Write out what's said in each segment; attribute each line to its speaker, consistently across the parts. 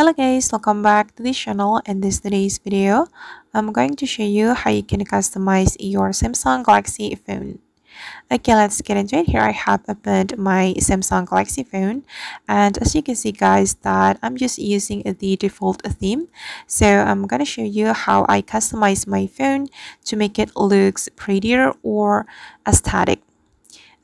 Speaker 1: Hello guys, welcome back to this channel. In today's video, I'm going to show you how you can customize your Samsung Galaxy phone. Okay, let's get into it. Here I have opened my Samsung Galaxy phone, and as you can see guys that I'm just using the default theme. So I'm gonna show you how I customize my phone to make it looks prettier or aesthetic.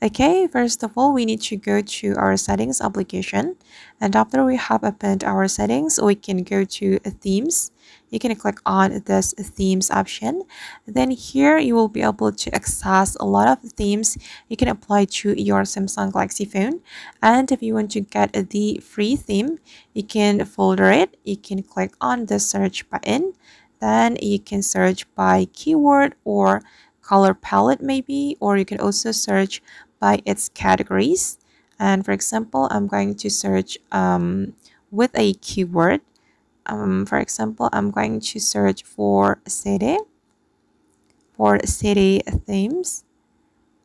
Speaker 1: Okay, first of all, we need to go to our settings application, and after we have opened our settings, we can go to themes. You can click on this themes option. Then here you will be able to access a lot of themes you can apply to your Samsung Galaxy phone. And if you want to get the free theme, you can filter it. You can click on the search button. Then you can search by keyword or color palette maybe, or you can also search by its categories. And for example, I'm going to search with a keyword. For example, I'm going to search for city themes.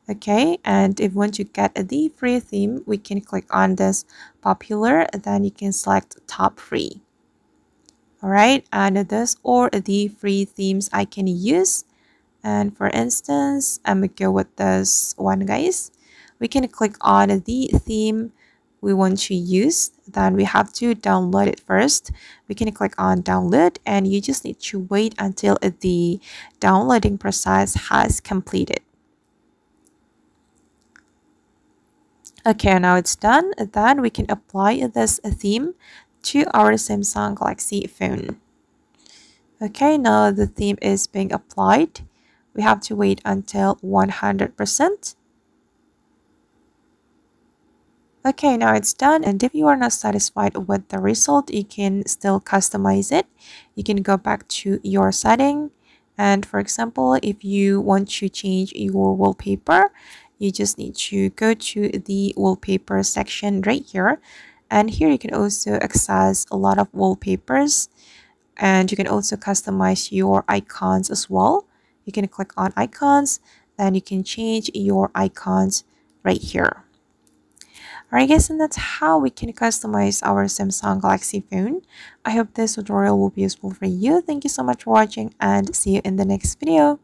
Speaker 1: Okay, and if you want to get the free theme, we can click on this popular, then you can select top free. All right, and this or the free themes I can use. And for instance, I'm gonna go with this one, guys. We can click on the theme we want to use. Then we have to download it first. We can click on download, and you just need to wait until the downloading process has completed. Okay, now it's done. Then we can apply this theme to our Samsung Galaxy phone. Okay, now the theme is being applied. We have to wait until 100%. Okay, now it's done, and if you are not satisfied with the result, you can still customize it. You can go back to your setting, and for example, if you want to change your wallpaper, you just need to go to the wallpaper section right here, and here you can also access a lot of wallpapers, and you can also customize your icons as well. You can click on icons, then you can change your icons right here. Alright guys, and that's how we can customize our Samsung Galaxy phone. I hope this tutorial will be useful for you. Thank you so much for watching, and see you in the next video.